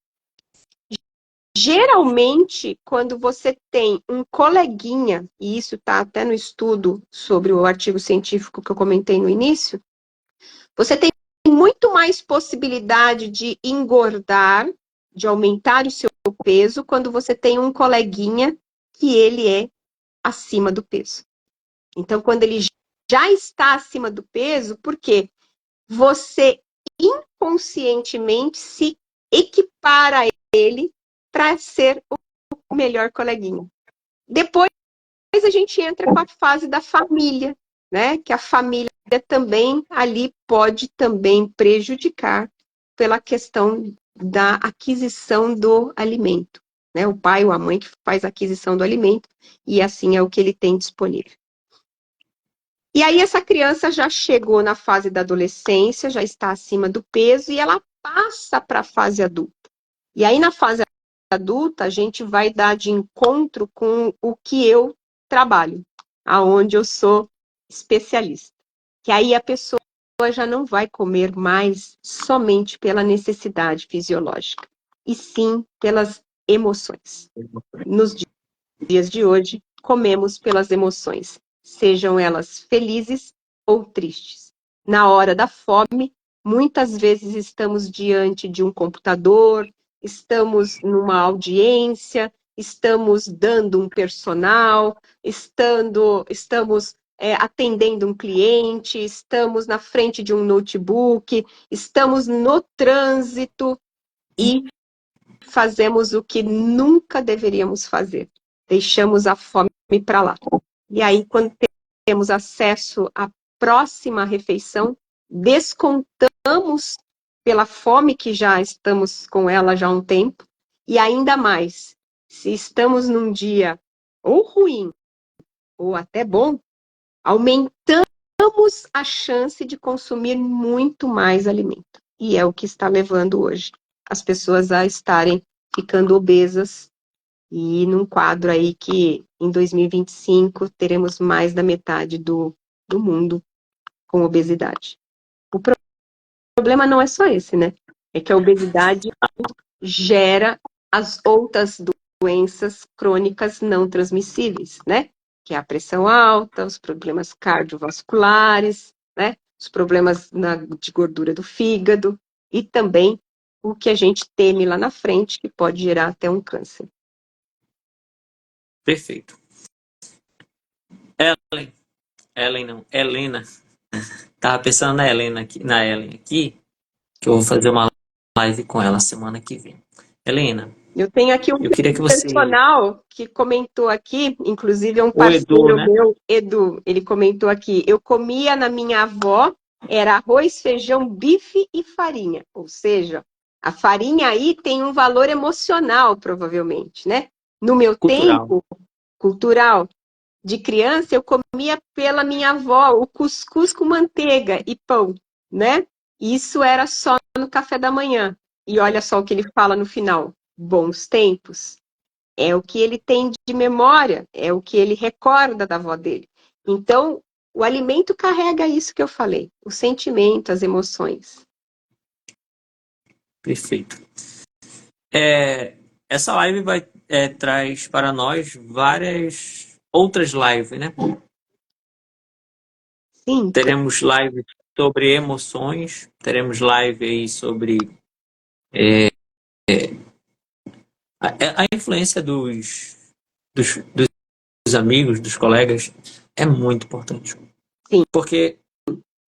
Geralmente, quando você tem um coleguinha, e isso está até no estudo sobre o artigo científico que eu comentei no início, você tem muito mais possibilidade de engordar, de aumentar o seu peso, quando você tem um coleguinha que ele é acima do peso. Então, quando ele já está acima do peso, porque você inconscientemente se equipara a ele para ser o melhor coleguinha. Depois a gente entra com a fase da família, né? Que a família também ali pode também prejudicar pela questão da aquisição do alimento, né? O pai ou a mãe que faz a aquisição do alimento e assim é o que ele tem disponível. E aí essa criança já chegou na fase da adolescência, já está acima do peso e ela passa para a fase adulta. E aí na fase adulta a gente vai dar de encontro com o que eu trabalho, aonde eu sou especialista. Que aí a pessoa já não vai comer mais somente pela necessidade fisiológica, e sim pelas emoções. Nos dias de hoje, comemos pelas emoções, sejam elas felizes ou tristes. Na hora da fome, muitas vezes estamos diante de um computador, estamos numa audiência, estamos dando um personal, estamos atendendo um cliente, estamos na frente de um notebook, estamos no trânsito e fazemos o que nunca deveríamos fazer. Deixamos a fome para lá. E aí, quando temos acesso à próxima refeição, descontamos pela fome que já estamos com ela já há um tempo, e ainda mais, se estamos num dia ou ruim, ou até bom, aumentamos a chance de consumir muito mais alimento. e é o que está levando hoje as pessoas a estarem ficando obesas, e num quadro aí que em 2025 teremos mais da metade do mundo com obesidade. O problema não é só esse, né? É que a obesidade gera as outras doenças crônicas não transmissíveis, né? Que é a pressão alta, os problemas cardiovasculares, né? Os problemas de gordura do fígado e também o que a gente teme lá na frente, que pode gerar até um câncer. Perfeito. Ellen não, Helena. Tava pensando na Ellen aqui, que eu vou fazer uma live com ela semana que vem. Helena, Eu tenho aqui um eu queria que você... personal que comentou aqui, inclusive é um O Edu, parceiro né? meu, Edu, ele comentou aqui, eu comia na minha avó, era arroz, feijão, bife e farinha. Ou seja, a farinha aí tem um valor emocional, provavelmente, né? No meu Cultural. tempo cultural de criança, eu comia pela minha avó o cuscuz com manteiga e pão, né? Isso era só no café da manhã. E olha só o que ele fala no final. Bons tempos. É o que ele tem de memória, é o que ele recorda da avó dele. Então, o alimento carrega isso que eu falei, o sentimento, as emoções. Perfeito. Essa live traz para nós várias outras lives, né? Sim, Teremos live sobre emoções, teremos live aí sobre a influência dos amigos, dos colegas, é muito importante. sim. Porque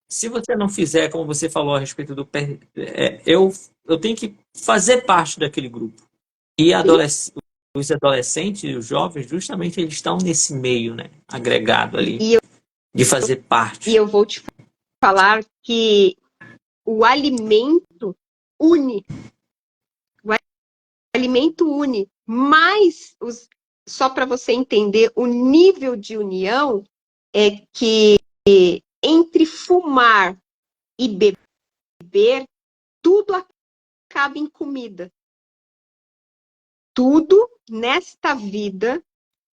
se você não fizer, como você falou a respeito eu tenho que fazer parte daquele grupo. E os adolescentes, os jovens, justamente eles estão nesse meio, né? Agregado ali, E de fazer parte. eu vou te falar que o alimento une. O alimento une. Mas, só para você entender, o nível de união é que entre fumar e beber, tudo acaba em comida. Tudo nesta vida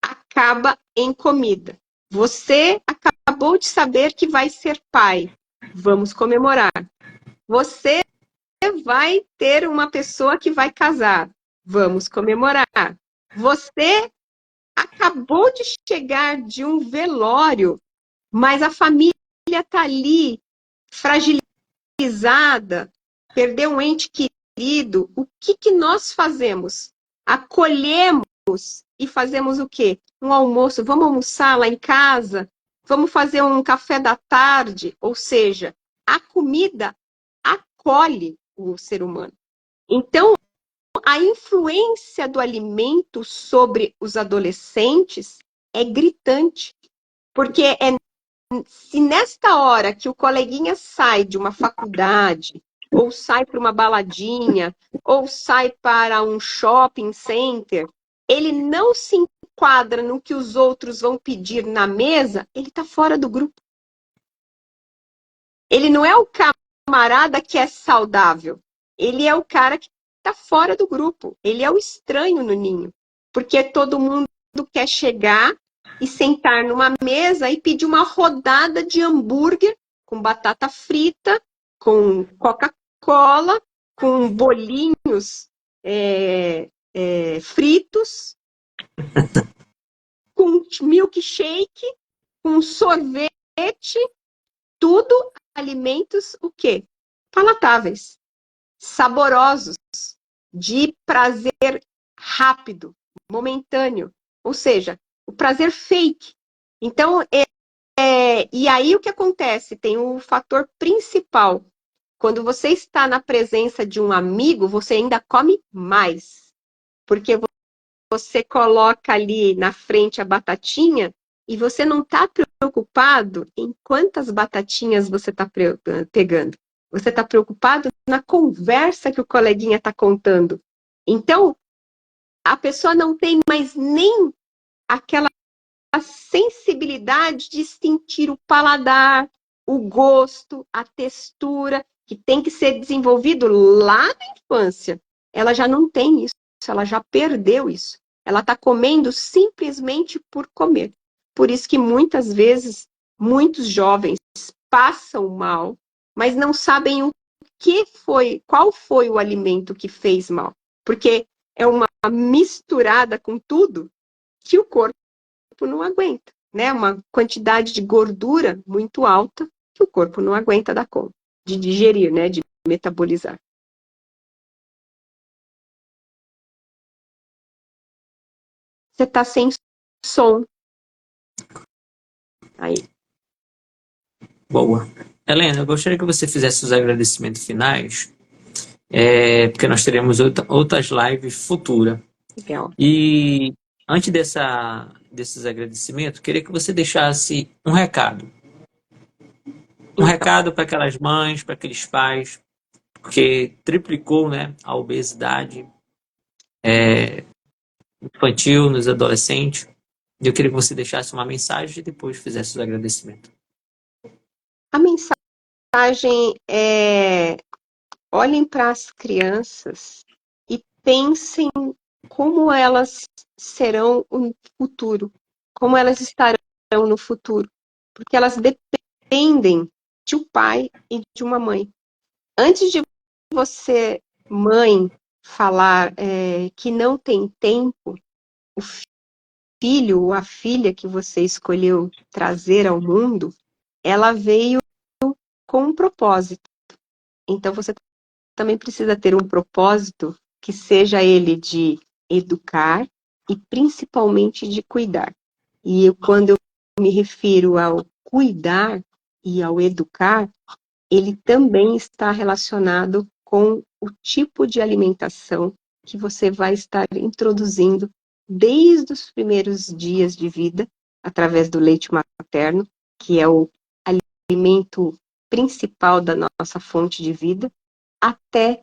acaba em comida. Você acabou de saber que vai ser pai. Vamos comemorar. Você vai ter uma pessoa que vai casar. Vamos comemorar. Você acabou de chegar de um velório, mas a família está ali fragilizada, perdeu um ente querido. O que nós fazemos? Acolhemos e fazemos o quê? Um almoço. Vamos almoçar lá em casa? Vamos fazer um café da tarde? Ou seja, a comida acolhe o ser humano. Então, a influência do alimento sobre os adolescentes é gritante, porque se nesta hora que o coleguinha sai de uma faculdade, ou sai para uma baladinha, ou sai para um shopping center, ele não se enquadra no que os outros vão pedir na mesa, ele está fora do grupo. Ele não é o camarada que é saudável, ele é o cara que está fora do grupo, ele é o estranho no ninho, porque todo mundo quer chegar e sentar numa mesa e pedir uma rodada de hambúrguer com batata frita, com Coca-Cola, com bolinhos fritos, com milkshake, com sorvete, tudo alimentos o quê? Palatáveis, saborosos, de prazer rápido, momentâneo, ou seja, o prazer fake. Então, e aí o que acontece? Tem o fator principal. Quando você está na presença de um amigo, você ainda come mais. Porque você coloca ali na frente a batatinha e você não está preocupado em quantas batatinhas você está pegando. Você está preocupado na conversa que o coleguinha está contando. Então, a pessoa não tem mais nem aquela sensibilidade de sentir o paladar, o gosto, a textura. que tem que ser desenvolvido lá na infância, ela já não tem isso, ela já perdeu isso. Ela está comendo simplesmente por comer. Por isso que muitas vezes, muitos jovens passam mal, mas não sabem o que foi, qual foi o alimento que fez mal. Porque é uma misturada com tudo que o corpo não aguenta, né? Uma quantidade de gordura muito alta que o corpo não aguenta dar conta de digerir, né? De metabolizar. Você está sem som. Aí. Boa. Helena, eu gostaria que você fizesse os agradecimentos finais, porque nós teremos outras lives futuras. Legal. E antes desses agradecimentos, queria que você deixasse um recado. Um Então, recado para aquelas mães, para aqueles pais, porque triplicou, né, a obesidade infantil nos adolescentes. E eu queria que você deixasse uma mensagem e depois fizesse os agradecimentos. a mensagem é: olhem para as crianças e pensem como elas serão no futuro, como elas estarão no futuro, porque elas dependem de um pai e de uma mãe. Antes de você, mãe, falar que não tem tempo, o filho ou a filha que você escolheu trazer ao mundo, ela veio com um propósito. Então você também precisa ter um propósito que seja ele de educar e principalmente de cuidar. E quando eu me refiro ao cuidar e ao educar, ele também está relacionado com o tipo de alimentação que você vai estar introduzindo desde os primeiros dias de vida, através do leite materno, que é o alimento principal da nossa fonte de vida, até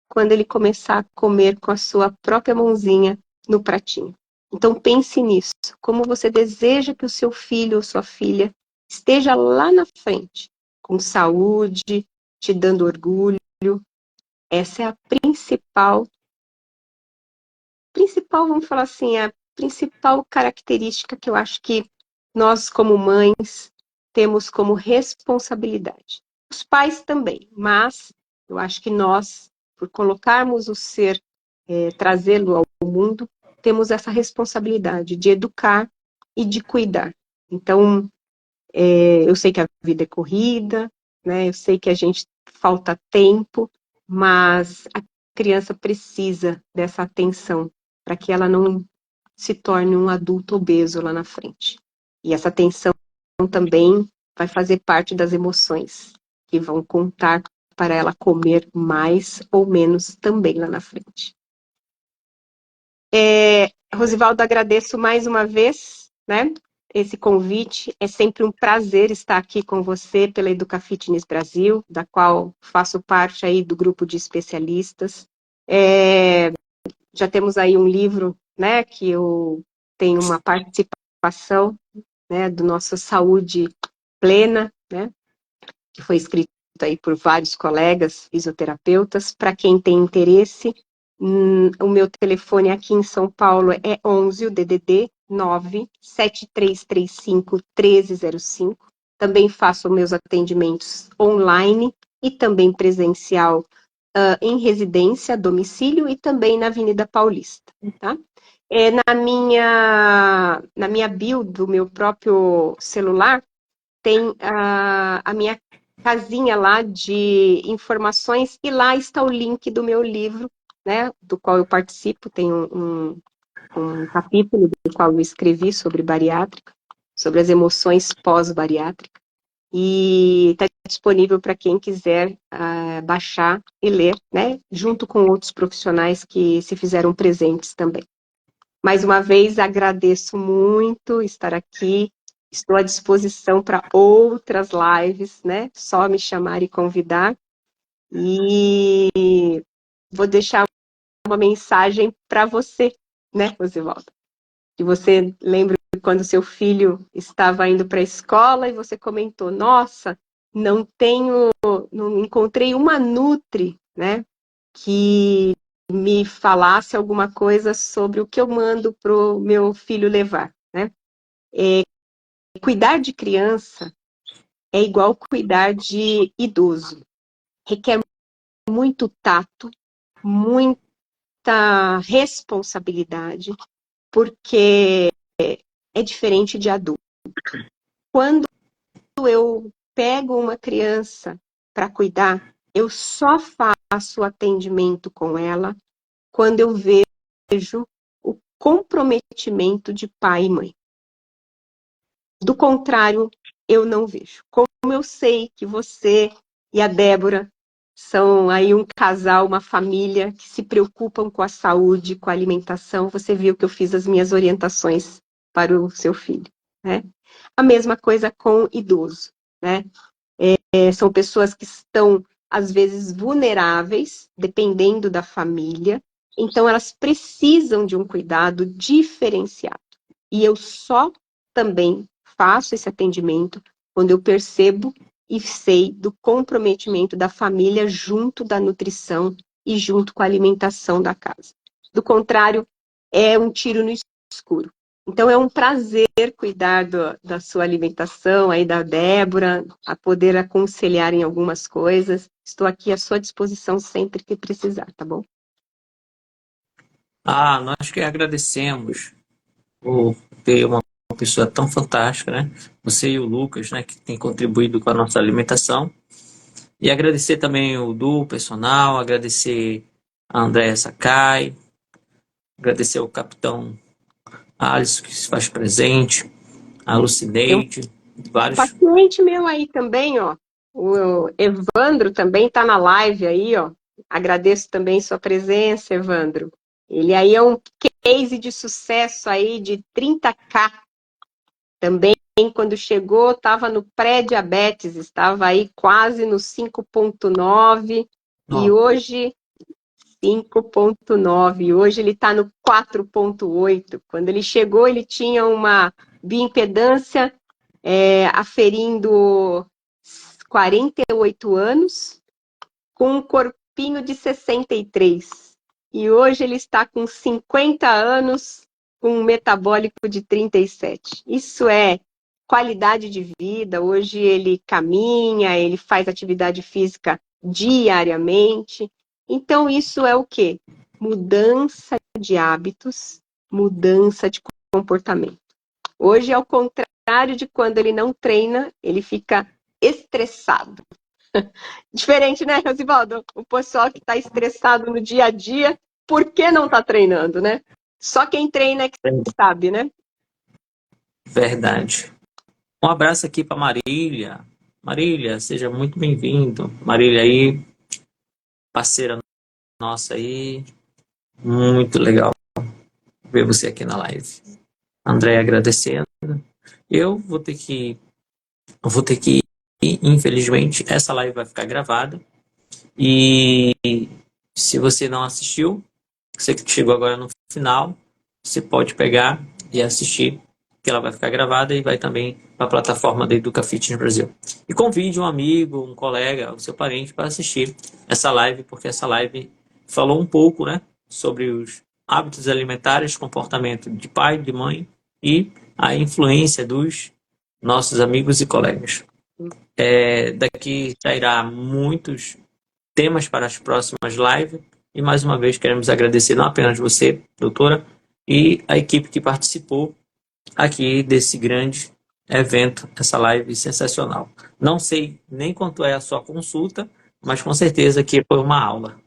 quando ele começar a comer com a sua própria mãozinha no pratinho. Então pense nisso, como você deseja que o seu filho ou sua filha esteja lá na frente, com saúde, te dando orgulho. Essa é a principal, vamos falar assim, a principal característica que eu acho que nós, como mães, temos como responsabilidade. Os pais também, mas eu acho que nós, por colocarmos o ser, trazê-lo ao mundo, temos essa responsabilidade de educar e de cuidar. Então, eu sei que a vida é corrida, né? Eu sei que a gente falta tempo, mas a criança precisa dessa atenção para que ela não se torne um adulto obeso lá na frente. E essa atenção também vai fazer parte das emoções que vão contar para ela comer mais ou menos também lá na frente. Rosivaldo, agradeço mais uma vez, né, esse convite. É sempre um prazer estar aqui com você pela Educa Fitness Brasil, da qual faço parte aí do grupo de especialistas. Já temos aí um livro, né, que eu tenho uma participação, né, do nosso Saúde Plena, né, que foi escrito aí por vários colegas fisioterapeutas. Para quem tem interesse, o meu telefone aqui em São Paulo é 11, o DDD 973351305. Também faço meus atendimentos online e também presencial em residência, domicílio e também na Avenida Paulista, tá? Na minha bio do meu próprio celular, tem a minha casinha lá de informações e lá está o link do meu livro, né, do qual eu participo. Tem um capítulo do qual eu escrevi sobre bariátrica, sobre as emoções pós-bariátrica, e está disponível para quem quiser baixar e ler, né, junto com outros profissionais que se fizeram presentes também. Mais uma vez, agradeço muito estar aqui. Estou à disposição para outras lives, né? Só me chamar e convidar. E vou deixar uma mensagem para você, né, Rosivaldo? Que você lembra quando seu filho estava indo para a escola e você comentou: nossa, não encontrei uma nutri, né, que me falasse alguma coisa sobre o que eu mando para o meu filho levar, né? Cuidar de criança é igual cuidar de idoso. Requer muito tato, muita responsabilidade, porque é diferente de adulto. Quando eu pego uma criança para cuidar, eu só faço o atendimento com ela quando eu vejo o comprometimento de pai e mãe. Do contrário, eu não vejo. Como eu sei que você e a Débora são aí um casal, uma família que se preocupam com a saúde, com a alimentação, você viu que eu fiz as minhas orientações para o seu filho, né? A mesma coisa com idoso, né? São pessoas que estão, às vezes, vulneráveis, dependendo da família, então elas precisam de um cuidado diferenciado. E eu só também faço esse atendimento quando eu percebo e sei do comprometimento da família junto da nutrição e junto com a alimentação da casa. Do contrário, é um tiro no escuro. Então, é um prazer cuidar da sua alimentação, aí da Débora, a poder aconselhar em algumas coisas. Estou aqui à sua disposição sempre que precisar, tá bom? Nós que agradecemos por ter uma pessoa tão fantástica, né? Você e o Lucas, né, que tem contribuído com a nossa alimentação. E agradecer também o Du, personal, agradecer a Andréa Sakai, agradecer ao capitão Alisson, que se faz presente, a Lucineide, vários. Paciente meu aí também, ó. O Evandro também está na live aí, ó. Agradeço também sua presença, Evandro. Ele aí é um case de sucesso aí de 30K. Também, quando chegou, estava no pré-diabetes, estava aí quase no 5,9 e hoje 5,9. Hoje ele está no 4,8. Quando ele chegou, ele tinha uma bioimpedância aferindo 48 anos, com um corpinho de 63. E hoje ele está com 50 anos, com um metabólico de 37. Isso é qualidade de vida. Hoje ele caminha, ele faz atividade física diariamente. Então, isso é o quê? Mudança de hábitos, mudança de comportamento. Hoje, ao contrário de quando ele não treina, ele fica estressado. Diferente, né, Rosivaldo? O pessoal que está estressado no dia a dia, por que não está treinando, né? Só quem treina é que sabe, né? Verdade. Um abraço aqui para Marília. Marília, seja muito bem-vindo. Marília aí, parceira nossa aí. Muito legal ver você aqui na live. André agradecendo. Eu vou ter que ir, infelizmente, essa live vai ficar gravada. E se você não assistiu, você que chegou agora no final, você pode pegar e assistir, que ela vai ficar gravada e vai também para a plataforma da Educa Fitness Brasil. E convide um amigo, um colega, o seu parente para assistir essa live, porque essa live falou um pouco, né, sobre os hábitos alimentares, comportamento de pai, de mãe e a influência dos nossos amigos e colegas. Daqui sairá muitos temas para as próximas lives. E mais uma vez queremos agradecer não apenas você, doutora, e a equipe que participou aqui desse grande evento, essa live sensacional. Não sei nem quanto é a sua consulta, mas com certeza que foi uma aula.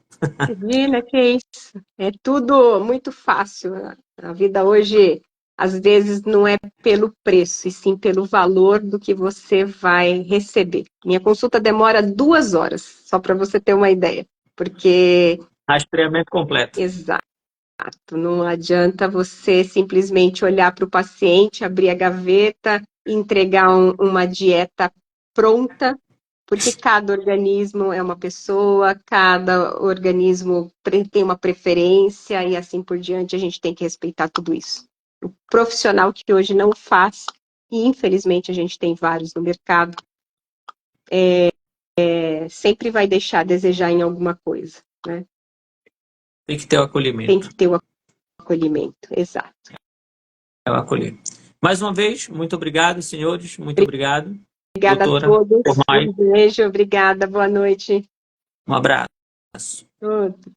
Imagina que é isso. É tudo muito fácil. A vida hoje, às vezes, não é pelo preço, e sim pelo valor do que você vai receber. Minha consulta demora 2 horas, só para você ter uma ideia. Porque, Rastreamento completo. exato, não adianta você simplesmente olhar para o paciente, abrir a gaveta e entregar uma dieta pronta, porque cada organismo é uma pessoa, cada organismo tem uma preferência e assim por diante, a gente tem que respeitar tudo isso. O profissional que hoje não faz, e infelizmente a gente tem vários no mercado, sempre vai deixar a desejar em alguma coisa, né? Tem que ter o Tem acolhimento. que ter o acolhimento, exato. É o acolher. Mais uma vez, muito obrigado, senhores. Muito obrigado, Obrigada a doutora, todos. por mais Um beijo, obrigada, boa noite. um abraço. Outro.